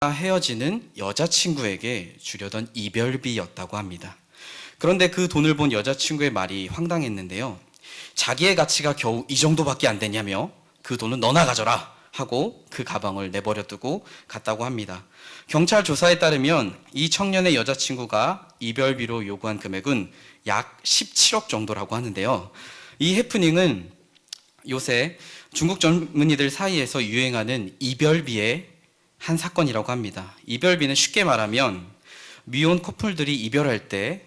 헤어지는 여자친구에게 주려던 이별비였다고 합니다. 그런데 그 돈을 본 여자친구의 말이 황당했는데요. 자기의 가치가 겨우 이 정도밖에 안 되냐며 그 돈은 너나 가져라 하고 그 가방을 내버려 두고 갔다고 합니다. 경찰 조사에 따르면 이 청년의 여자친구가 이별비로 요구한 금액은 약 17억 정도라고 하는데요. 이 해프닝은 요새 중국 젊은이들 사이에서 유행하는 이별비의 한 사건이라고 합니다. 이별비는 쉽게 말하면 미혼 커플들이 이별할 때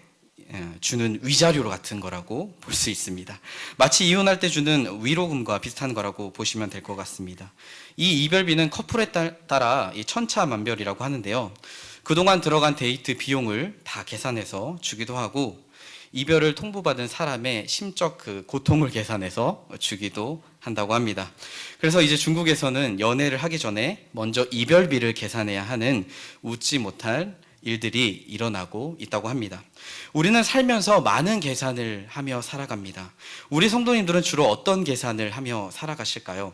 주는 위자료 같은 거라고 볼 수 있습니다. 마치 이혼할 때 주는 위로금과 비슷한 거라고 보시면 될 것 같습니다. 이 이별비는 커플에 따라 천차만별이라고 하는데요. 그동안 들어간 데이트 비용을 다 계산해서 주기도 하고 이별을 통보받은 사람의 심적 고통을 계산해서 주기도 한다고 합니다. 그래서 이제 중국에서는 연애를 하기 전에 먼저 이별비를 계산해야 하는 웃지 못할 일들이 일어나고 있다고 합니다. 우리는 살면서 많은 계산을 하며 살아갑니다. 우리 성도님들은 주로 어떤 계산을 하며 살아가실까요?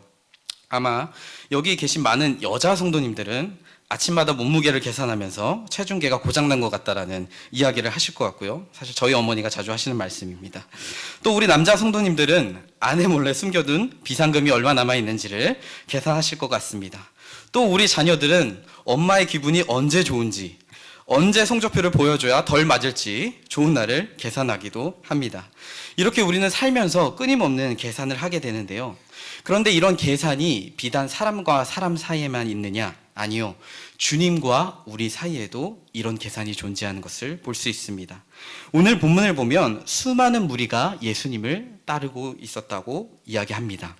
아마 여기 계신 많은 여자 성도님들은 아침마다 몸무게를 계산하면서 체중계가 고장난 것 같다라는 이야기를 하실 것 같고요. 사실 저희 어머니가 자주 하시는 말씀입니다. 또 우리 남자 성도님들은 아내 몰래 숨겨둔 비상금이 얼마 남아있는지를 계산하실 것 같습니다. 또 우리 자녀들은 엄마의 기분이 언제 좋은지, 언제 성적표를 보여줘야 덜 맞을지 좋은 날을 계산하기도 합니다. 이렇게 우리는 살면서 끊임없는 계산을 하게 되는데요. 그런데 이런 계산이 비단 사람과 사람 사이에만 있느냐? 아니요. 주님과 우리 사이에도 이런 계산이 존재하는 것을 볼 수 있습니다. 오늘 본문을 보면 수많은 무리가 예수님을 따르고 있었다고 이야기합니다.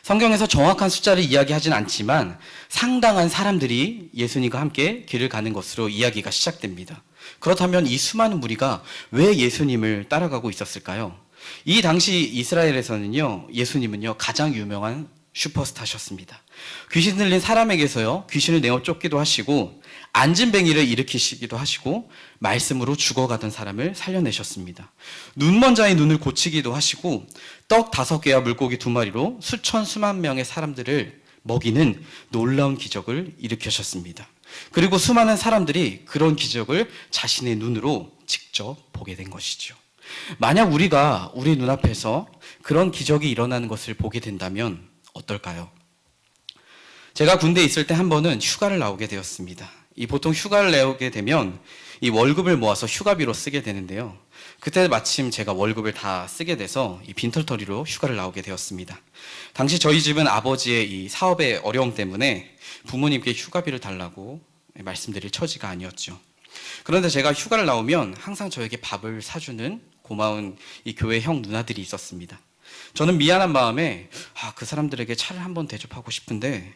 성경에서 정확한 숫자를 이야기하진 않지만 상당한 사람들이 예수님과 함께 길을 가는 것으로 이야기가 시작됩니다. 그렇다면 이 수많은 무리가 왜 예수님을 따라가고 있었을까요? 이 당시 이스라엘에서는요, 예수님은요, 가장 유명한 슈퍼스타셨습니다. 귀신 들린 사람에게서요, 귀신을 내어 쫓기도 하시고, 안진뱅이를 일으키시기도 하시고, 말씀으로 죽어가던 사람을 살려내셨습니다. 눈먼 자의 눈을 고치기도 하시고, 떡 5개와 물고기 2마리로 수천 수만 명의 사람들을 먹이는 놀라운 기적을 일으키셨습니다. 그리고 수많은 사람들이 그런 기적을 자신의 눈으로 직접 보게 된 것이죠. 만약 우리가 우리 눈앞에서 그런 기적이 일어나는 것을 보게 된다면 어떨까요? 제가 군대에 있을 때 한 번은 휴가를 나오게 되었습니다. 보통 휴가를 내오게 되면 이 월급을 모아서 휴가비로 쓰게 되는데요. 그때 마침 제가 월급을 다 쓰게 돼서 이 빈털터리로 휴가를 나오게 되었습니다. 당시 저희 집은 아버지의 이 사업의 어려움 때문에 부모님께 휴가비를 달라고 말씀드릴 처지가 아니었죠. 그런데 제가 휴가를 나오면 항상 저에게 밥을 사주는 고마운 이 교회 형 누나들이 있었습니다. 저는 미안한 마음에 그 사람들에게 차를 한번 대접하고 싶은데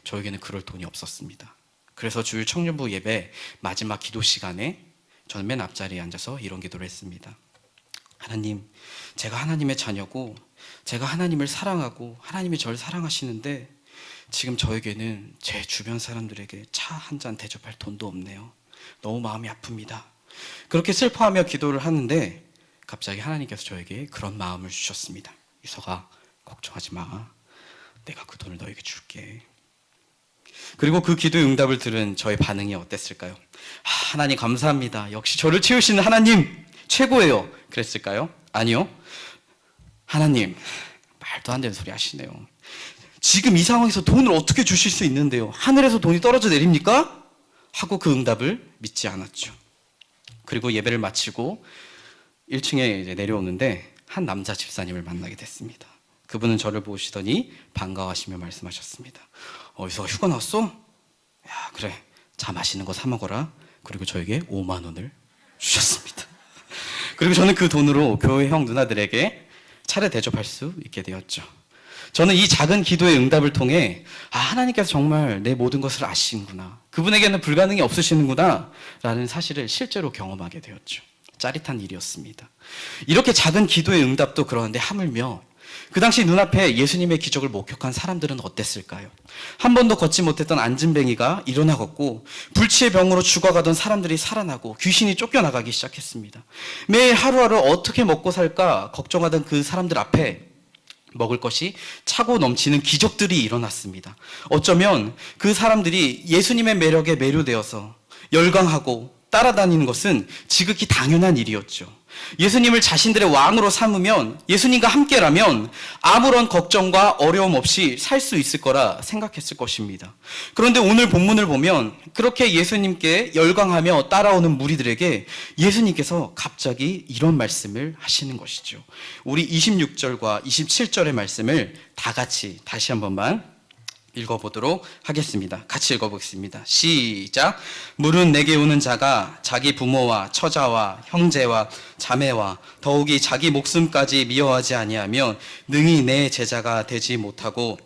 저에게는 그럴 돈이 없었습니다. 그래서 주일 청년부 예배 마지막 기도 시간에 저는 맨 앞자리에 앉아서 이런 기도를 했습니다. 하나님, 제가 하나님의 자녀고 제가 하나님을 사랑하고 하나님이 저를 사랑하시는데 지금 저에게는 제 주변 사람들에게 차 한 잔 대접할 돈도 없네요. 너무 마음이 아픕니다. 그렇게 슬퍼하며 기도를 하는데 갑자기 하나님께서 저에게 그런 마음을 주셨습니다. 유서가, 걱정하지 마. 내가 그 돈을 너에게 줄게. 그리고 그 기도의 응답을 들은 저의 반응이 어땠을까요? 하나님 감사합니다. 역시 저를 채우시는 하나님 최고예요. 그랬을까요? 아니요. 하나님, 말도 안 되는 소리 하시네요. 지금 이 상황에서 돈을 어떻게 주실 수 있는데요? 하늘에서 돈이 떨어져 내립니까? 하고 그 응답을 믿지 않았죠. 그리고 예배를 마치고 1층에 이제 내려오는데 한 남자 집사님을 만나게 됐습니다. 그분은 저를 보시더니 반가워하시며 말씀하셨습니다. 어디서 휴가 나왔어? 야, 그래, 자 맛있는 거 사 먹어라. 그리고 저에게 5만 원을 주셨습니다. 그리고 저는 그 돈으로 교회 형 누나들에게 차례 대접할 수 있게 되었죠. 저는 이 작은 기도의 응답을 통해 하나님께서 정말 내 모든 것을 아시는구나, 그분에게는 불가능이 없으시는구나 라는 사실을 실제로 경험하게 되었죠. 짜릿한 일이었습니다. 이렇게 작은 기도의 응답도 그러는데 하물며 그 당시 눈앞에 예수님의 기적을 목격한 사람들은 어땠을까요? 한 번도 걷지 못했던 안진뱅이가 일어나 걷고 불치의 병으로 죽어가던 사람들이 살아나고 귀신이 쫓겨나가기 시작했습니다. 매일 하루하루 어떻게 먹고 살까 걱정하던 그 사람들 앞에 먹을 것이 차고 넘치는 기적들이 일어났습니다. 어쩌면 그 사람들이 예수님의 매력에 매료되어서 열광하고 따라다니는 것은 지극히 당연한 일이었죠. 예수님을 자신들의 왕으로 삼으면, 예수님과 함께라면 아무런 걱정과 어려움 없이 살 수 있을 거라 생각했을 것입니다. 그런데 오늘 본문을 보면 그렇게 예수님께 열광하며 따라오는 무리들에게 예수님께서 갑자기 이런 말씀을 하시는 것이죠. 우리 26절과 27절의 말씀을 다 같이 다시 한 번만 읽어보도록 하겠습니다. 같이 읽어보겠습니다. 시작. 물은 내게 오는 자가 자기 부모와 처자와 형제와 자매와 더욱이 자기 목숨까지 미워하지 아니하면 능히 내 제자가 되지 못하고,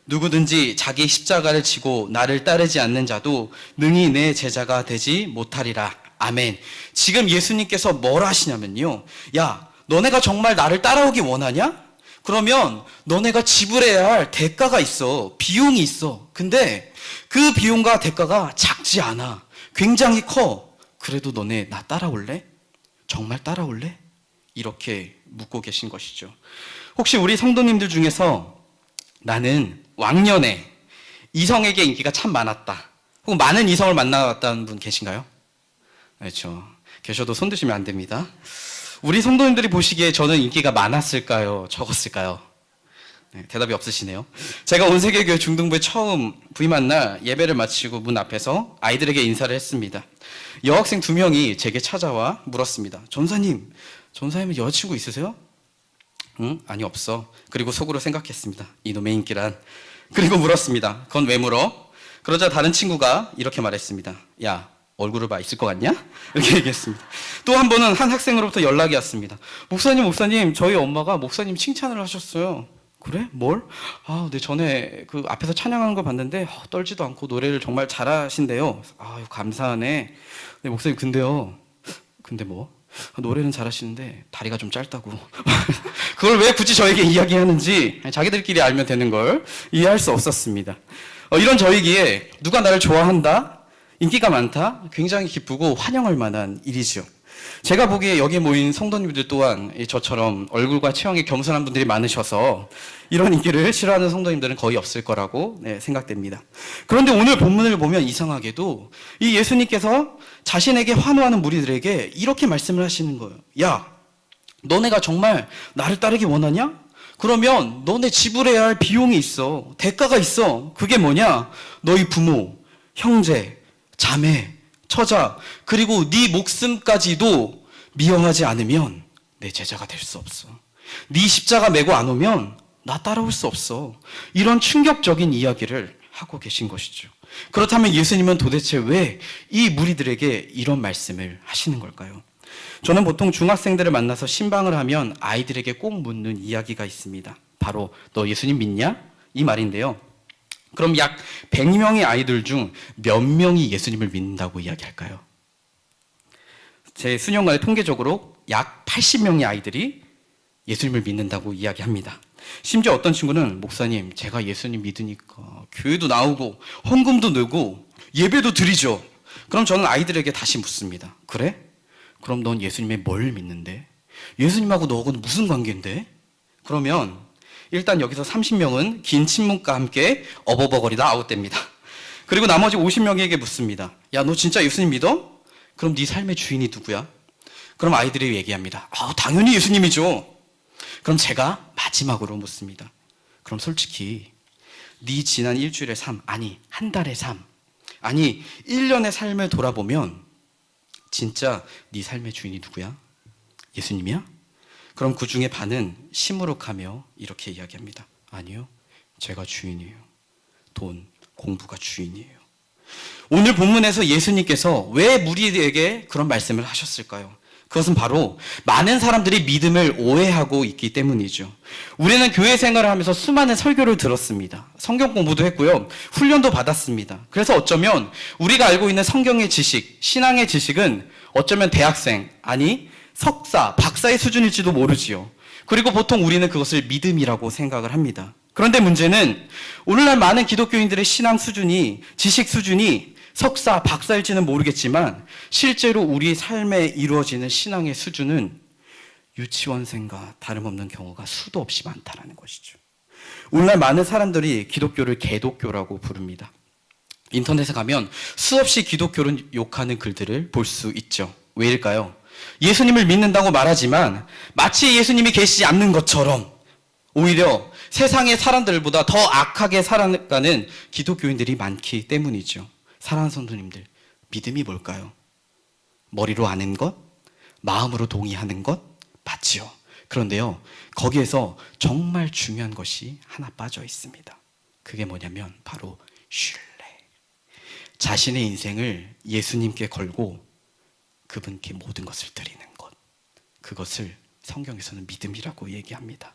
누구든지 자기 십자가를 지고 나를 따르지 않는 자도 능히 내 제자가 되지 못하리라. 아멘. 지금 예수님께서 뭘 하시냐면요, 야, 너네가 정말 나를 따라오기 원하냐? 그러면 너네가 지불해야 할 대가가 있어. 비용이 있어. 근데 그 비용과 대가가 작지 않아. 굉장히 커. 그래도 너네 나 따라올래? 정말 따라올래? 이렇게 묻고 계신 것이죠. 혹시 우리 성도님들 중에서 나는 왕년에 이성에게 인기가 참 많았다, 혹은 많은 이성을 만나봤다는 분 계신가요? 그렇죠. 계셔도 손 드시면 안 됩니다. 우리 성도님들이 보시기에 저는 인기가 많았을까요? 적었을까요? 네, 대답이 없으시네요. 제가 온세계교회 중등부에 처음 부임한 날 예배를 마치고 문 앞에서 아이들에게 인사를 했습니다. 여학생 2명이 제게 찾아와 물었습니다. 전사님은 여자친구 있으세요? 응? 아니, 없어. 그리고 속으로 생각했습니다. 이놈의 인기란. 그리고 물었습니다. 그건 왜 물어? 그러자 다른 친구가 이렇게 말했습니다. 야, 얼굴을 봐, 있을 것 같냐? 이렇게 얘기했습니다. 또 한 번은 한 학생으로부터 연락이 왔습니다. 목사님, 저희 엄마가 목사님 칭찬을 하셨어요. 그래? 뭘? 네, 전에 그 앞에서 찬양하는 걸 봤는데 떨지도 않고 노래를 정말 잘하신대요. 감사하네. 네, 목사님, 근데 뭐? 노래는 잘하시는데 다리가 좀 짧다고. 그걸 왜 굳이 저에게 이야기하는지 자기들끼리 알면 되는 걸 이해할 수 없었습니다. 이런 저이기에 누가 나를 좋아한다, 인기가 많다, 굉장히 기쁘고 환영할 만한 일이죠. 제가 보기에 여기 모인 성도님들 또한 저처럼 얼굴과 체형이 겸손한 분들이 많으셔서 이런 인기를 싫어하는 성도님들은 거의 없을 거라고 생각됩니다. 그런데 오늘 본문을 보면 이상하게도 이 예수님께서 자신에게 환호하는 무리들에게 이렇게 말씀을 하시는 거예요. 야, 너네가 정말 나를 따르기 원하냐? 그러면 너네 지불해야 할 비용이 있어. 대가가 있어. 그게 뭐냐? 너희 부모, 형제, 자매, 처자, 그리고 네 목숨까지도 미워하지 않으면 내 제자가 될 수 없어. 네 십자가 메고 안 오면 나 따라올 수 없어. 이런 충격적인 이야기를 하고 계신 것이죠. 그렇다면 예수님은 도대체 왜 이 무리들에게 이런 말씀을 하시는 걸까요? 저는 보통 중학생들을 만나서 신방을 하면 아이들에게 꼭 묻는 이야기가 있습니다. 바로 너 예수님 믿냐? 이 말인데요. 그럼 약 100명의 아이들 중 몇 명이 예수님을 믿는다고 이야기할까요? 제 수년간에 통계적으로 약 80명의 아이들이 예수님을 믿는다고 이야기합니다. 심지어 어떤 친구는 목사님, 제가 예수님 믿으니까 교회도 나오고 헌금도 내고 예배도 드리죠. 그럼 저는 아이들에게 다시 묻습니다. 그래? 그럼 넌 예수님의 뭘 믿는데? 예수님하고 너하고는 무슨 관계인데? 그러면 일단 여기서 30명은 긴 침묵과 함께 어버버거리다 아웃됩니다. 그리고 나머지 50명에게 묻습니다. 야, 너 진짜 예수님 믿어? 그럼 네 삶의 주인이 누구야? 그럼 아이들이 얘기합니다. 당연히 예수님이죠. 그럼 제가 마지막으로 묻습니다. 그럼 솔직히 네 지난 일주일의 삶, 아니 한 달의 삶, 아니 1년의 삶을 돌아보면 진짜 네 삶의 주인이 누구야? 예수님이야? 그럼 그 중에 반은 시무룩하며 이렇게 이야기합니다. 아니요, 제가 주인이에요. 돈, 공부가 주인이에요. 오늘 본문에서 예수님께서 왜 무리에게 그런 말씀을 하셨을까요? 그것은 바로 많은 사람들이 믿음을 오해하고 있기 때문이죠. 우리는 교회 생활을 하면서 수많은 설교를 들었습니다. 성경 공부도 했고요. 훈련도 받았습니다. 그래서 어쩌면 우리가 알고 있는 성경의 지식, 신앙의 지식은 어쩌면 대학생, 아니 석사, 박사의 수준일지도 모르지요. 그리고 보통 우리는 그것을 믿음이라고 생각을 합니다. 그런데 문제는 오늘날 많은 기독교인들의 신앙 수준이, 지식 수준이 석사, 박사일지는 모르겠지만 실제로 우리 삶에 이루어지는 신앙의 수준은 유치원생과 다름없는 경우가 수도 없이 많다라는 것이죠. 오늘날 많은 사람들이 기독교를 개독교라고 부릅니다. 인터넷에 가면 수없이 기독교를 욕하는 글들을 볼 수 있죠. 왜일까요? 예수님을 믿는다고 말하지만 마치 예수님이 계시지 않는 것처럼 오히려 세상의 사람들보다 더 악하게 살아가는 기독교인들이 많기 때문이죠. 사랑하는 성도님들, 믿음이 뭘까요? 머리로 아는 것? 마음으로 동의하는 것? 맞지요. 그런데요, 거기에서 정말 중요한 것이 하나 빠져 있습니다. 그게 뭐냐면 바로 신뢰. 자신의 인생을 예수님께 걸고 그분께 모든 것을 드리는 것. 그것을 성경에서는 믿음이라고 얘기합니다.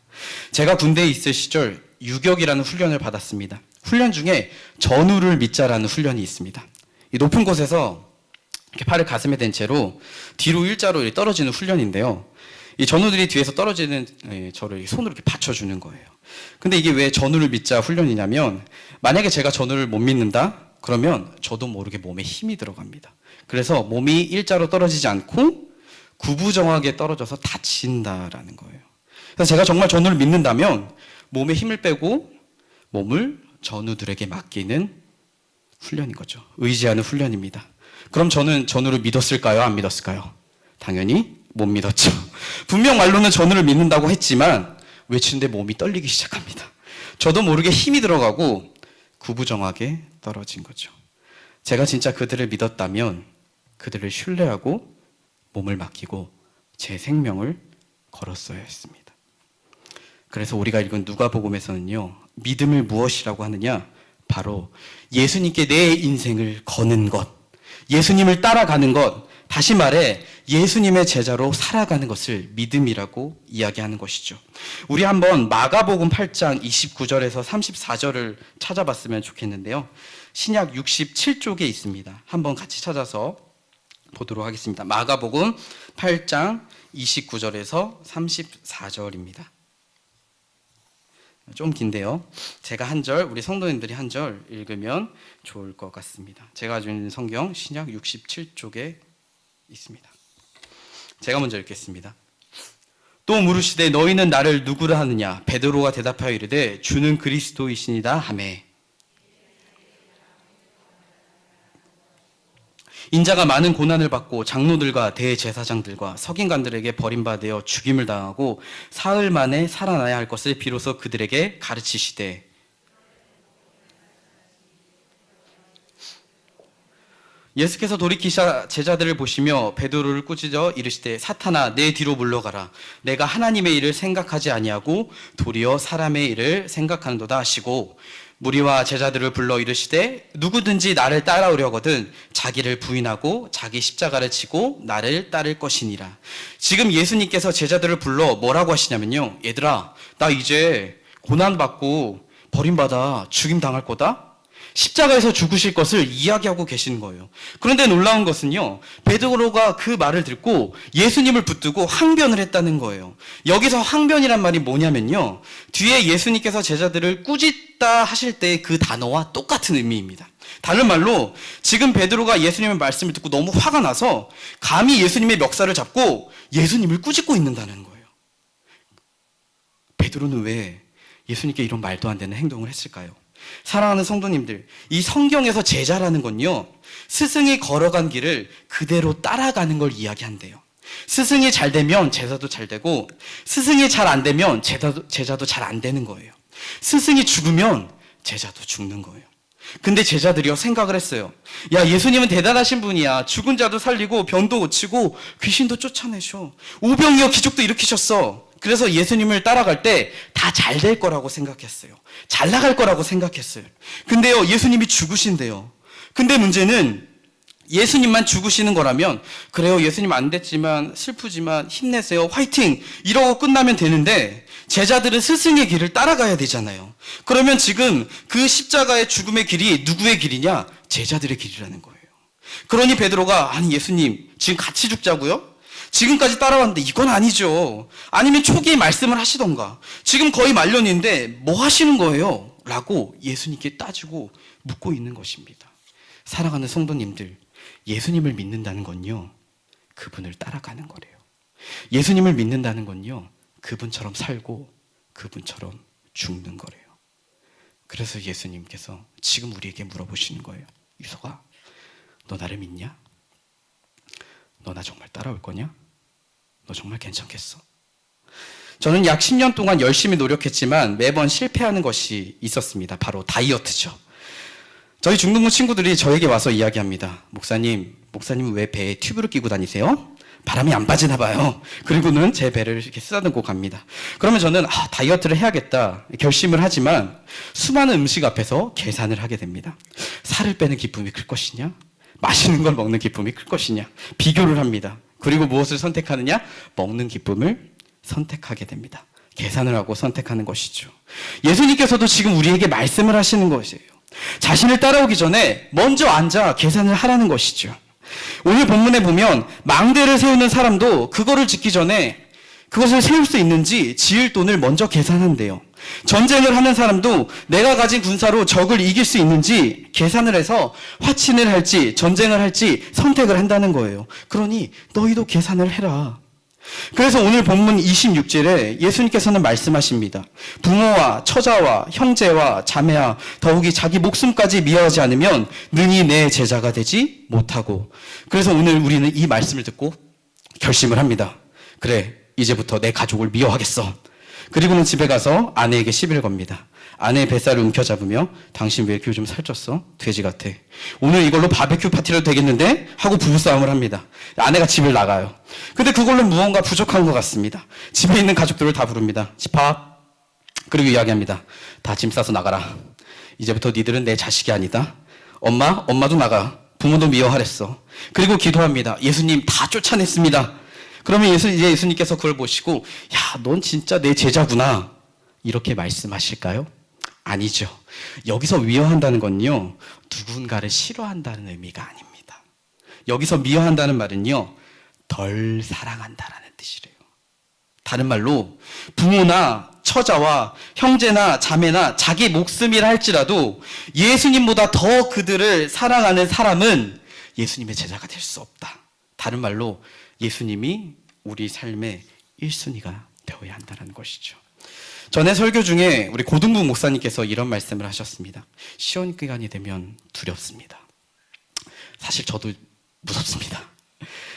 제가 군대에 있을 시절 유격이라는 훈련을 받았습니다. 훈련 중에 전우를 믿자라는 훈련이 있습니다. 이 높은 곳에서 이렇게 팔을 가슴에 댄 채로 뒤로 일자로 떨어지는 훈련인데요. 이 전우들이 뒤에서 떨어지는 저를 손으로 이렇게 받쳐주는 거예요. 근데 이게 왜 전우를 믿자 훈련이냐면 만약에 제가 전우를 못 믿는다? 그러면 저도 모르게 몸에 힘이 들어갑니다. 그래서 몸이 일자로 떨어지지 않고 구부정하게 떨어져서 다친다라는 거예요. 그래서 제가 정말 전우를 믿는다면 몸에 힘을 빼고 몸을 전우들에게 맡기는 훈련인 거죠. 의지하는 훈련입니다. 그럼 저는 전우를 믿었을까요? 안 믿었을까요? 당연히 못 믿었죠. 분명 말로는 전우를 믿는다고 했지만 외치는데 몸이 떨리기 시작합니다. 저도 모르게 힘이 들어가고 구부정하게 떨어진 거죠. 제가 진짜 그들을 믿었다면 그들을 신뢰하고 몸을 맡기고 제 생명을 걸었어야 했습니다. 그래서 우리가 읽은 누가복음에서는요, 믿음을 무엇이라고 하느냐? 바로 예수님께 내 인생을 거는 것, 예수님을 따라가는 것, 다시 말해 예수님의 제자로 살아가는 것을 믿음이라고 이야기하는 것이죠. 우리 한번 마가복음 8장 29절에서 34절을 찾아봤으면 좋겠는데요. 신약 67쪽에 있습니다. 한번 같이 찾아서 보도록 하겠습니다. 마가복음 8장 29절에서 34절입니다. 좀 긴데요. 제가 한 절, 우리 성도님들이 한 절 읽으면 좋을 것 같습니다. 제가 가지고 있는 성경 신약 67쪽에 있습니다. 제가 먼저 읽겠습니다. 또 물으시되 너희는 나를 누구라 하느냐? 베드로가 대답하여 이르되 주는 그리스도이시니라 하매. 인자가 많은 고난을 받고 장로들과 대제사장들과 서긴관들에게 버림받아 죽임을 당하고 사흘 만에 살아나야 할 것을 비로소 그들에게 가르치시되 예수께서 돌이키사 제자들을 보시며 베드로를 꾸짖어 이르시되 사탄아 내 뒤로 물러가라. 내가 하나님의 일을 생각하지 아니하고 도리어 사람의 일을 생각하는도다 하시고 무리와 제자들을 불러 이르시되 누구든지 나를 따라오려거든 자기를 부인하고 자기 십자가를 지고 나를 따를 것이니라. 지금 예수님께서 제자들을 불러 뭐라고 하시냐면요, 얘들아 나 이제 고난받고 버림받아 죽임 당할 거다, 십자가에서 죽으실 것을 이야기하고 계시는 거예요. 그런데 놀라운 것은요, 베드로가 그 말을 듣고 예수님을 붙들고 항변을 했다는 거예요. 여기서 항변이란 말이 뭐냐면요, 뒤에 예수님께서 제자들을 꾸짖다 하실 때 그 단어와 똑같은 의미입니다. 다른 말로 지금 베드로가 예수님의 말씀을 듣고 너무 화가 나서 감히 예수님의 멱살을 잡고 예수님을 꾸짖고 있는다는 거예요. 베드로는 왜 예수님께 이런 말도 안 되는 행동을 했을까요? 사랑하는 성도님들, 이 성경에서 제자라는 건요, 스승이 걸어간 길을 그대로 따라가는 걸 이야기한대요. 스승이 잘 되면 제자도 잘 되고, 스승이 잘 안 되면 제자도 잘 안 되는 거예요. 스승이 죽으면 제자도 죽는 거예요. 근데 제자들이요 생각을 했어요. 야, 예수님은 대단하신 분이야. 죽은 자도 살리고 병도 고치고 귀신도 쫓아내셔. 오병이어 기적도 일으키셨어. 그래서 예수님을 따라갈 때 다 잘 될 거라고 생각했어요. 잘 나갈 거라고 생각했어요. 근데요, 예수님이 죽으신대요. 근데 문제는 예수님만 죽으시는 거라면 그래요, 예수님 안 됐지만 슬프지만 힘내세요, 화이팅 이러고 끝나면 되는데 제자들은 스승의 길을 따라가야 되잖아요. 그러면 지금 그 십자가의 죽음의 길이 누구의 길이냐? 제자들의 길이라는 거예요. 그러니 베드로가 아니 예수님 지금 같이 죽자고요? 지금까지 따라왔는데 이건 아니죠. 아니면 초기에 말씀을 하시던가. 지금 거의 말년인데 뭐 하시는 거예요? 라고 예수님께 따지고 묻고 있는 것입니다. 사랑하는 성도님들, 예수님을 믿는다는 건요, 그분을 따라가는 거래요. 예수님을 믿는다는 건요, 그분처럼 살고 그분처럼 죽는 거래요. 그래서 예수님께서 지금 우리에게 물어보시는 거예요. 유서가, 너 나를 믿냐? 너 나 정말 따라올 거냐? 너 정말 괜찮겠어? 저는 약 10년 동안 열심히 노력했지만 매번 실패하는 것이 있었습니다. 바로 다이어트죠. 저희 중등부 친구들이 저에게 와서 이야기합니다. 목사님은 왜 배에 튜브를 끼고 다니세요? 바람이 안 빠지나 봐요. 그리고는 제 배를 이렇게 쓰다듬고 갑니다. 그러면 저는 다이어트를 해야겠다 결심을 하지만 수많은 음식 앞에서 계산을 하게 됩니다. 살을 빼는 기쁨이 클 것이냐? 맛있는 걸 먹는 기쁨이 클 것이냐? 비교를 합니다. 그리고 무엇을 선택하느냐? 먹는 기쁨을 선택하게 됩니다. 계산을 하고 선택하는 것이죠. 예수님께서도 지금 우리에게 말씀을 하시는 것이에요. 자신을 따라오기 전에 먼저 앉아 계산을 하라는 것이죠. 오늘 본문에 보면 망대를 세우는 사람도 그거를 짓기 전에 그것을 세울 수 있는지 지을 돈을 먼저 계산한대요. 전쟁을 하는 사람도 내가 가진 군사로 적을 이길 수 있는지 계산을 해서 화친을 할지 전쟁을 할지 선택을 한다는 거예요. 그러니 너희도 계산을 해라. 그래서 오늘 본문 26절에 예수님께서는 말씀하십니다. 부모와 처자와 형제와 자매와 더욱이 자기 목숨까지 미워하지 않으면 능히 내 제자가 되지 못하고. 그래서 오늘 우리는 이 말씀을 듣고 결심을 합니다. 그래, 이제부터 내 가족을 미워하겠어. 그리고는 집에 가서 아내에게 시비를 겁니다. 아내의 뱃살을 움켜잡으며 당신 왜 이렇게 요즘 살쪘어? 돼지 같아. 오늘 이걸로 바베큐 파티를 되겠는데? 하고 부부싸움을 합니다. 아내가 집을 나가요. 근데 그걸로 무언가 부족한 것 같습니다. 집에 있는 가족들을 다 부릅니다. 집합. 그리고 이야기합니다. 다 짐 싸서 나가라. 이제부터 니들은 내 자식이 아니다. 엄마도 나가. 부모도 미워하랬어. 그리고 기도합니다. 예수님 다 쫓아냈습니다. 그러면 예수님께서 그걸 보시고 야, 넌 진짜 내 제자구나. 이렇게 말씀하실까요? 아니죠. 여기서 미워한다는 건요, 누군가를 싫어한다는 의미가 아닙니다. 여기서 미워한다는 말은요, 덜 사랑한다라는 뜻이래요. 다른 말로 부모나 처자와 형제나 자매나 자기 목숨이라 할지라도 예수님보다 더 그들을 사랑하는 사람은 예수님의 제자가 될 수 없다. 다른 말로 예수님이 우리 삶의 1순위가 되어야 한다는 것이죠. 전에 설교 중에 우리 고등부 목사님께서 이런 말씀을 하셨습니다. 시험 기간이 되면 두렵습니다. 사실 저도 무섭습니다.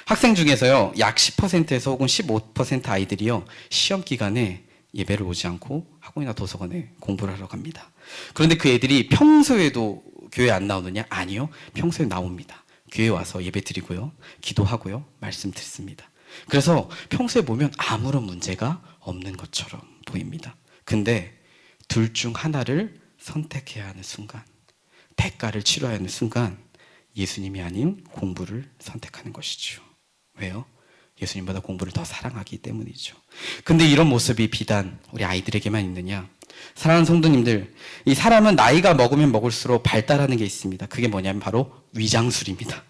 학생 중에서요, 약 10%에서 혹은 15% 아이들이요, 시험 기간에 예배를 오지 않고 학원이나 도서관에 공부를 하러 갑니다. 그런데 그 애들이 평소에도 교회 안 나오느냐? 아니요. 평소에 나옵니다. 교회 와서 예배 드리고요, 기도하고요, 말씀 듣습니다. 그래서 평소에 보면 아무런 문제가 없는 것처럼 보입니다. 근데 둘 중 하나를 선택해야 하는 순간, 대가를 치러야 하는 순간 예수님이 아닌 공부를 선택하는 것이죠. 왜요? 예수님보다 공부를 더 사랑하기 때문이죠. 근데 이런 모습이 비단 우리 아이들에게만 있느냐? 사랑하는 성도님들, 이 사람은 나이가 먹으면 먹을수록 발달하는 게 있습니다. 그게 뭐냐면 바로 위장술입니다.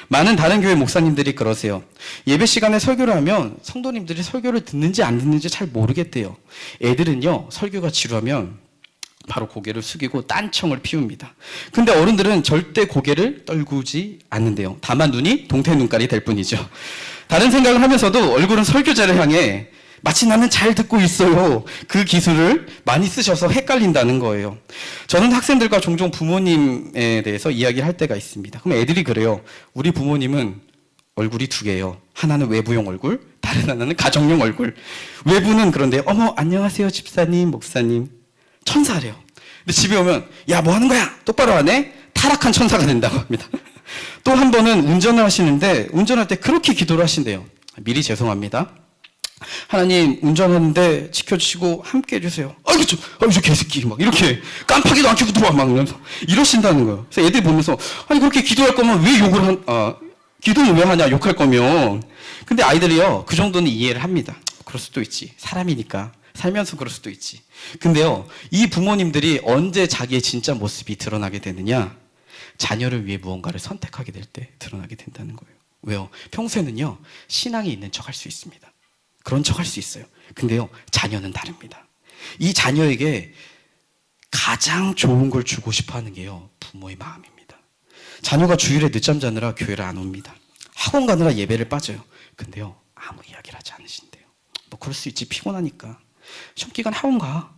많은 다른 교회 목사님들이 그러세요. 예배 시간에 설교를 하면 성도님들이 설교를 듣는지 안 듣는지 잘 모르겠대요. 애들은요, 설교가 지루하면 바로 고개를 숙이고 딴청을 피웁니다. 근데 어른들은 절대 고개를 떨구지 않는데요. 다만 눈이 동태 눈깔이 될 뿐이죠. 다른 생각을 하면서도 얼굴은 설교자를 향해 마치 나는 잘 듣고 있어요. 그 기술을 많이 쓰셔서 헷갈린다는 거예요. 저는 학생들과 종종 부모님에 대해서 이야기할 때가 있습니다. 그럼 애들이 그래요. 우리 부모님은 얼굴이 두 개예요. 하나는 외부용 얼굴, 다른 하나는 가정용 얼굴. 외부는 그런데 어머 안녕하세요 집사님, 목사님. 천사래요. 근데 집에 오면 야 뭐 하는 거야? 똑바로 안 해? 타락한 천사가 된다고 합니다. 또 한 번은 운전을 하시는데 운전할 때 그렇게 기도를 하신대요. 미리 죄송합니다. 하나님 운전하는데 지켜주시고 함께 해주세요. 아이고 저 개새끼 막 이렇게 깜빡이도 안 켜고 들어와 막 이러신다는 거예요. 그래서 애들이 보면서 아니 그렇게 기도할 거면 왜 기도는 왜 하냐 욕할 거면. 근데 아이들이요 그 정도는 이해를 합니다. 그럴 수도 있지, 사람이니까 살면서 그럴 수도 있지. 근데요 이 부모님들이 언제 자기의 진짜 모습이 드러나게 되느냐? 자녀를 위해 무언가를 선택하게 될 때 드러나게 된다는 거예요. 왜요? 평소에는요 신앙이 있는 척 할 수 있습니다. 그런 척 할 수 있어요. 근데요, 자녀는 다릅니다. 이 자녀에게 가장 좋은 걸 주고 싶어 하는 게요, 부모의 마음입니다. 자녀가 주일에 늦잠 자느라 교회를 안 옵니다. 학원 가느라 예배를 빠져요. 근데요, 아무 이야기를 하지 않으신대요. 뭐 그럴 수 있지, 피곤하니까. 시험 기간 학원 가.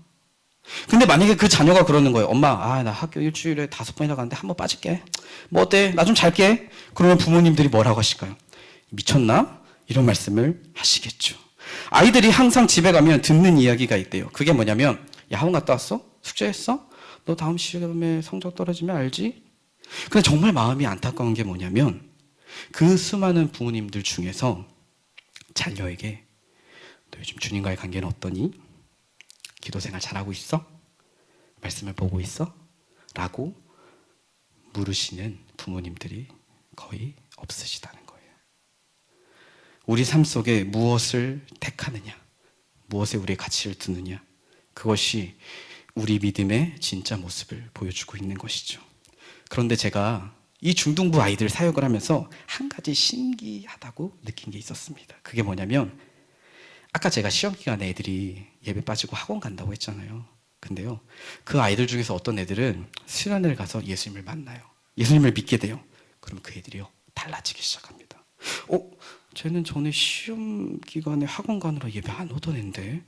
근데 만약에 그 자녀가 그러는 거예요. 엄마, 나 학교 일주일에 5번이나 가는데 한 번 빠질게. 뭐 어때? 나 좀 잘게. 그러면 부모님들이 뭐라고 하실까요? 미쳤나? 이런 말씀을 하시겠죠. 아이들이 항상 집에 가면 듣는 이야기가 있대요. 그게 뭐냐면, 야, 학원 갔다 왔어? 숙제했어? 너 다음 시험에 성적 떨어지면 알지? 근데 정말 마음이 안타까운 게 뭐냐면, 그 수많은 부모님들 중에서 자녀에게 너 요즘 주님과의 관계는 어떠니? 기도 생활 잘하고 있어? 말씀을 보고 있어? 라고 물으시는 부모님들이 거의 없으시다는 거예요. 우리 삶 속에 무엇을 택하느냐, 무엇에 우리의 가치를 두느냐, 그것이 우리 믿음의 진짜 모습을 보여주고 있는 것이죠. 그런데 제가 이 중등부 아이들 사역을 하면서 한 가지 신기하다고 느낀 게 있었습니다. 그게 뭐냐면, 아까 제가 시험 기간에 애들이 예배 빠지고 학원 간다고 했잖아요. 근데요, 그 아이들 중에서 어떤 애들은 수련회를 가서 예수님을 만나요. 예수님을 믿게 돼요. 그럼 그 애들이요, 달라지기 시작합니다. 쟤는 전에 시험 기간에 학원 가느라 예배 안 오던 애인데,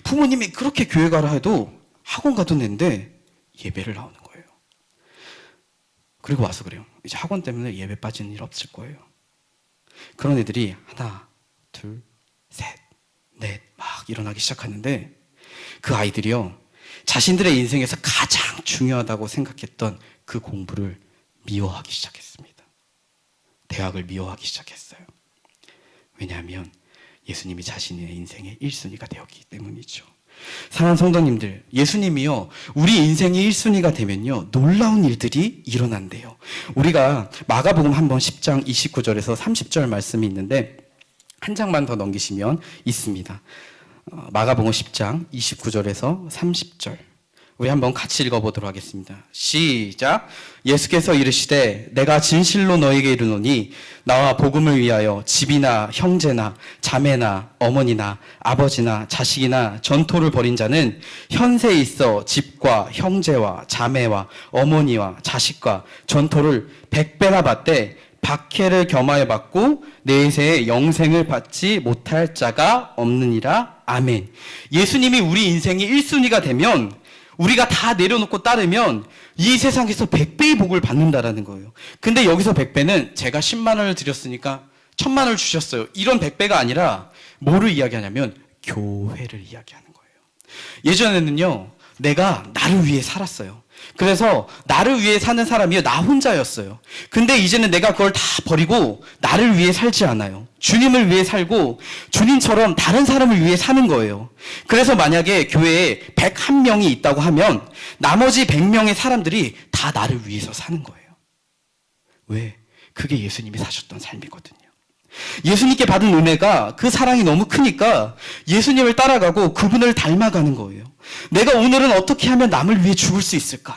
부모님이 그렇게 교회 가라 해도 학원 가던 애인데 예배를 나오는 거예요. 그리고 와서 그래요. 이제 학원 때문에 예배 빠지는 일 없을 거예요. 그런 애들이 하나, 둘, 셋, 넷 막 일어나기 시작하는데, 그 아이들이요, 자신들의 인생에서 가장 중요하다고 생각했던 그 공부를 미워하기 시작했습니다. 대학을 미워하기 시작했어요. 왜냐하면 예수님이 자신의 인생의 1순위가 되었기 때문이죠. 사랑하는 성도님들, 예수님이요, 우리 인생의 1순위가 되면요, 놀라운 일들이 일어난대요. 우리가 마가복음 한번 10장 29절에서 30절 말씀이 있는데, 한 장만 더 넘기시면 있습니다. 마가복음 10장 29절에서 30절. 우리 한번 같이 읽어보도록 하겠습니다. 시작. 예수께서 이르시되 내가 진실로 너에게 이르노니 나와 복음을 위하여 집이나 형제나 자매나 어머니나 아버지나 자식이나 전토를 벌인 자는 현세에 있어 집과 형제와 자매와 어머니와 자식과 전토를 100배나 받되 박해를 겸하여 받고 내세에 영생을 받지 못할 자가 없느니라. 아멘. 예수님이 우리 인생의 1순위가 되면, 우리가 다 내려놓고 따르면 이 세상에서 100배의 복을 받는다라는 거예요. 근데 여기서 100배는 제가 10만 원을 드렸으니까 1000만 원을 주셨어요, 이런 100배가 아니라 뭐를 이야기하냐면 교회를 이야기하는 거예요. 예전에는요, 내가 나를 위해 살았어요. 그래서 나를 위해 사는 사람이 나 혼자였어요. 근데 이제는 내가 그걸 다 버리고 나를 위해 살지 않아요. 주님을 위해 살고 주님처럼 다른 사람을 위해 사는 거예요. 그래서 만약에 교회에 101명이 있다고 하면 나머지 100명의 사람들이 다 나를 위해서 사는 거예요. 왜? 그게 예수님이 사셨던 삶이거든요. 예수님께 받은 은혜가, 그 사랑이 너무 크니까 예수님을 따라가고 그분을 닮아가는 거예요. 내가 오늘은 어떻게 하면 남을 위해 죽을 수 있을까?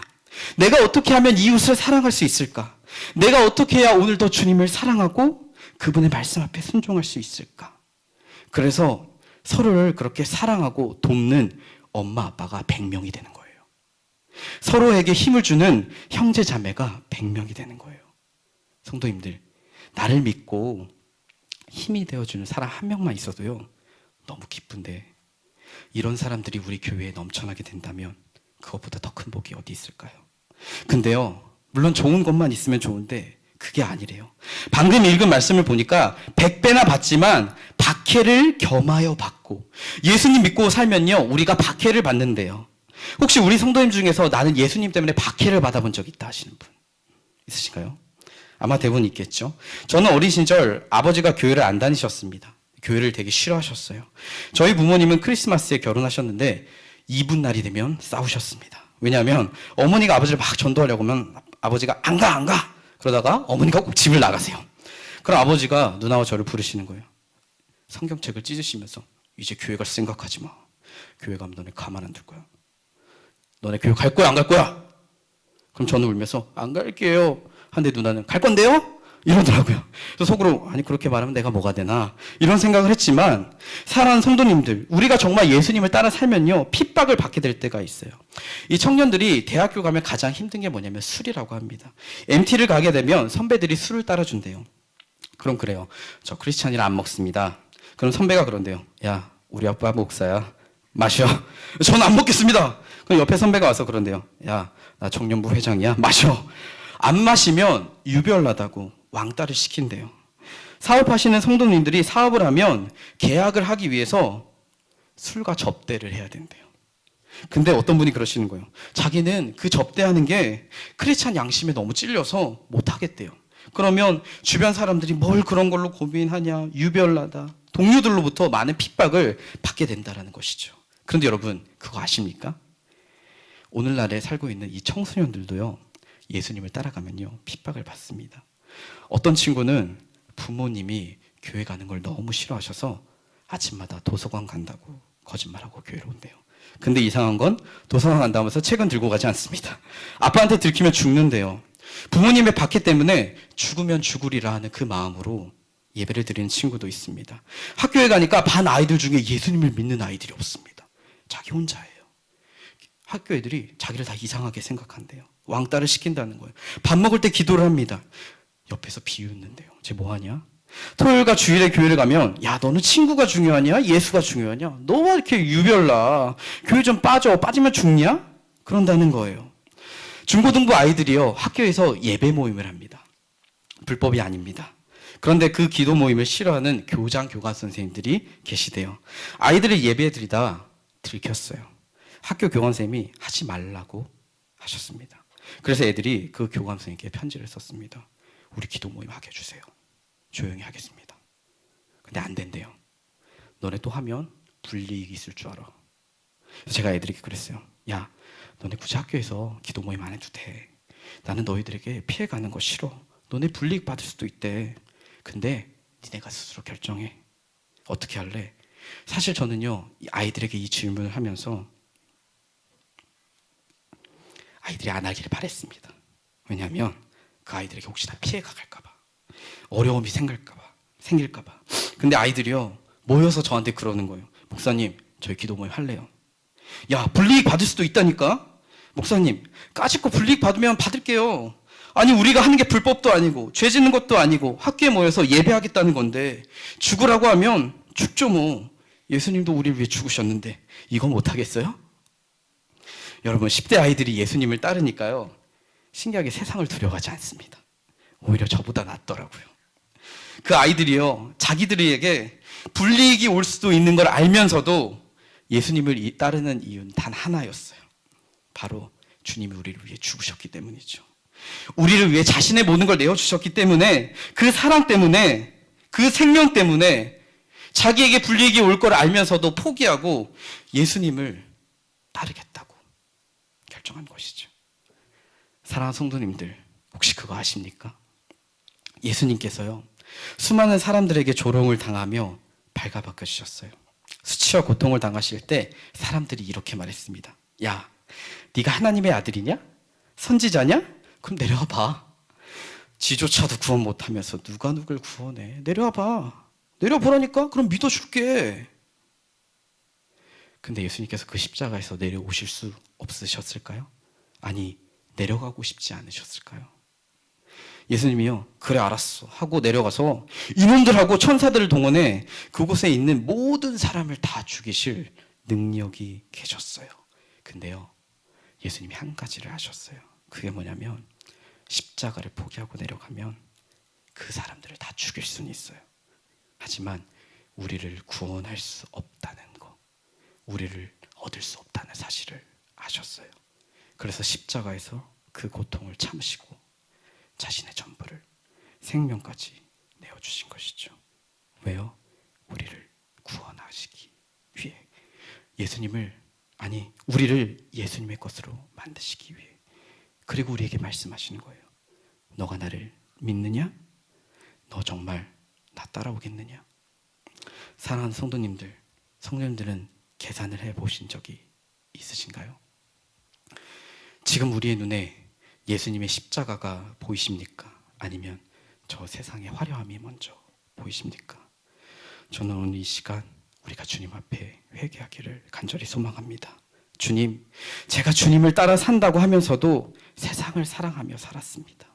내가 어떻게 하면 이웃을 사랑할 수 있을까? 내가 어떻게 해야 오늘 더 주님을 사랑하고 그분의 말씀 앞에 순종할 수 있을까? 그래서 서로를 그렇게 사랑하고 돕는 엄마 아빠가 100명이 되는 거예요. 서로에게 힘을 주는 형제 자매가 100명이 되는 거예요. 성도님들, 나를 믿고 힘이 되어주는 사람 한 명만 있어도요, 너무 기쁜데, 이런 사람들이 우리 교회에 넘쳐나게 된다면 그것보다 더 큰 복이 어디 있을까요? 근데요, 물론 좋은 것만 있으면 좋은데 그게 아니래요. 방금 읽은 말씀을 보니까 100배나 받지만 박해를 겸하여 받고, 예수님 믿고 살면요, 우리가 박해를 받는데요. 혹시 우리 성도님 중에서 나는 예수님 때문에 박해를 받아본 적 있다 하시는 분 있으신가요? 아마 대부분 있겠죠. 저는 어린 시절 아버지가 교회를 안 다니셨습니다. 교회를 되게 싫어하셨어요. 저희 부모님은 크리스마스에 결혼하셨는데 이분 날이 되면 싸우셨습니다. 왜냐하면 어머니가 아버지를 막 전도하려고 하면 아버지가 안 가. 그러다가 어머니가 꼭 집을 나가세요. 그럼 아버지가 누나와 저를 부르시는 거예요. 성경책을 찢으시면서 이제 교회 갈 생각하지 마. 교회 가면 너네 가만 안 둘 거야. 너네 교회 갈 거야, 안 갈 거야? 그럼 저는 울면서 안 갈게요. 한데 누나는 갈 건데요? 이러더라고요. 그래서 속으로 아니 그렇게 말하면 내가 뭐가 되나 이런 생각을 했지만, 사랑하는 성도님들, 우리가 정말 예수님을 따라 살면요, 핍박을 받게 될 때가 있어요. 이 청년들이 대학교 가면 가장 힘든 게 뭐냐면 술이라고 합니다. MT를 가게 되면 선배들이 술을 따라준대요. 그럼 그래요, 저 크리스찬이라 안 먹습니다. 그럼 선배가 그런대요. 야, 우리 아빠 목사야, 마셔. 저는 안 먹겠습니다. 그럼 옆에 선배가 와서 그런데요. 야, 나 청년부 회장이야. 마셔. 안 마시면 유별나다고 왕따를 시킨대요. 사업하시는 성도님들이 사업을 하면 계약을 하기 위해서 술과 접대를 해야 된대요. 근데 어떤 분이 그러시는 거예요. 자기는 그 접대하는 게 크리스찬 양심에 너무 찔려서 못 하겠대요. 그러면 주변 사람들이 뭘 그런 걸로 고민하냐, 유별나다, 동료들로부터 많은 핍박을 받게 된다는 것이죠. 그런데 여러분, 그거 아십니까? 오늘날에 살고 있는 이 청소년들도요, 예수님을 따라가면요, 핍박을 받습니다. 어떤 친구는 부모님이 교회 가는 걸 너무 싫어하셔서 아침마다 도서관 간다고 거짓말하고 교회로 온대요. 근데 이상한 건 도서관 간다면서 책은 들고 가지 않습니다. 아빠한테 들키면 죽는데요. 부모님의 박해 때문에 죽으면 죽으리라 하는 그 마음으로 예배를 드리는 친구도 있습니다. 학교에 가니까 반 아이들 중에 예수님을 믿는 아이들이 없습니다. 자기 혼자예요. 학교 애들이 자기를 다 이상하게 생각한대요. 왕따를 시킨다는 거예요. 밥 먹을 때 기도를 합니다. 옆에서 비웃는데요. 쟤 뭐하냐? 토요일과 주일에 교회를 가면 야, 너는 친구가 중요하냐? 예수가 중요하냐? 너가 이렇게 유별나? 교회 좀 빠지면 죽냐? 그런다는 거예요. 중고등부 아이들이요, 학교에서 예배 모임을 합니다. 불법이 아닙니다. 그런데 그 기도 모임을 싫어하는 교장, 교관 선생님들이 계시대요. 아이들을 예배 드리다 들켰어요. 학교 교관 선생님이 하지 말라고 하셨습니다. 그래서 애들이 그 교관 선생님께 편지를 썼습니다. 우리 기도 모임 하게 해주세요. 조용히 하겠습니다. 근데 안 된대요. 너네 또 하면 불이익이 있을 줄 알아. 그래서 제가 애들에게 그랬어요. 야, 너네 굳이 학교에서 기도 모임 안 해도 돼. 나는 너희들에게 피해가는 거 싫어. 너네 불이익 받을 수도 있대. 근데 니네가 스스로 결정해. 어떻게 할래? 사실 저는요, 이 아이들에게 이 질문을 하면서 아이들이 안 하기를 바랬습니다. 왜냐하면 그 아이들에게 혹시나 피해가 갈까봐, 어려움이 생길까봐. 근데 아이들이요, 모여서 저한테 그러는 거예요. 목사님, 저희 기도 모임 할래요. 야, 불이익 받을 수도 있다니까? 목사님, 까짓거 불이익 받으면 받을게요. 아니, 우리가 하는 게 불법도 아니고 죄 짓는 것도 아니고 학교에 모여서 예배하겠다는 건데 죽으라고 하면 죽죠 뭐. 예수님도 우리를 위해 죽으셨는데 이거 못하겠어요? 여러분, 10대 아이들이 예수님을 따르니까요, 신기하게 세상을 두려워하지 않습니다. 오히려 저보다 낫더라고요. 그 아이들이요, 자기들에게 불이익이 올 수도 있는 걸 알면서도 예수님을 따르는 이유는 단 하나였어요. 바로 주님이 우리를 위해 죽으셨기 때문이죠. 우리를 위해 자신의 모든 걸 내어주셨기 때문에, 그 사랑 때문에, 그 생명 때문에 자기에게 불이익이 올 걸 알면서도 포기하고 예수님을 따르겠다고 결정한 것이죠. 사랑하는 성도님들, 혹시 그거 아십니까? 예수님께서요, 수많은 사람들에게 조롱을 당하며 발가벗겨주셨어요. 수치와 고통을 당하실 때 사람들이 이렇게 말했습니다. 야, 네가 하나님의 아들이냐? 선지자냐? 그럼 내려와 봐. 지조차도 구원 못하면서 누가 누굴 구원해? 내려와 봐. 내려와 보라니까? 그럼 믿어줄게. 근데 예수님께서 그 십자가에서 내려오실 수 없으셨을까요? 아니, 내려가고 싶지 않으셨을까요? 예수님이요, 그래 알았어 하고 내려가서 이놈들하고 천사들을 동원해 그곳에 있는 모든 사람을 다 죽이실 능력이 계셨어요. 근데요, 예수님이 한 가지를 하셨어요. 그게 뭐냐면, 십자가를 포기하고 내려가면 그 사람들을 다 죽일 수는 있어요. 하지만 우리를 구원할 수 없다는 거, 우리를 얻을 수 없다는 사실을 아셨어요. 그래서 십자가에서 그 고통을 참으시고 자신의 전부를, 생명까지 내어주신 것이죠. 왜요? 우리를 구원하시기 위해. 우리를 예수님의 것으로 만드시기 위해. 그리고 우리에게 말씀하시는 거예요. 너가 나를 믿느냐? 너 정말 나 따라오겠느냐? 사랑하는 성도님들은 계산을 해보신 적이 있으신가요? 지금 우리의 눈에 예수님의 십자가가 보이십니까? 아니면 저 세상의 화려함이 먼저 보이십니까? 저는 오늘 이 시간 우리가 주님 앞에 회개하기를 간절히 소망합니다. 주님, 제가 주님을 따라 산다고 하면서도 세상을 사랑하며 살았습니다.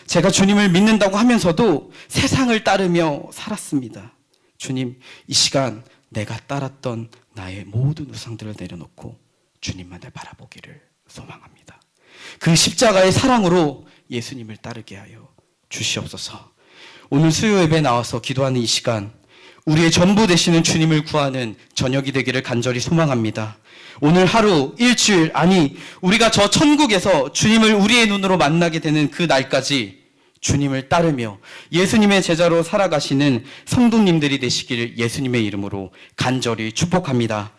제가 주님을 믿는다고 하면서도 세상을 따르며 살았습니다. 주님, 이 시간 내가 따랐던 나의 모든 우상들을 내려놓고 주님만을 바라보기를 소망합니다. 그 십자가의 사랑으로 예수님을 따르게 하여 주시옵소서. 오늘 수요 예배에 나와서 기도하는 이 시간, 우리의 전부 되시는 주님을 구하는 저녁이 되기를 간절히 소망합니다. 오늘 하루, 일주일, 아니 우리가 저 천국에서 주님을 우리의 눈으로 만나게 되는 그 날까지 주님을 따르며 예수님의 제자로 살아가시는 성도님들이 되시기를 예수님의 이름으로 간절히 축복합니다.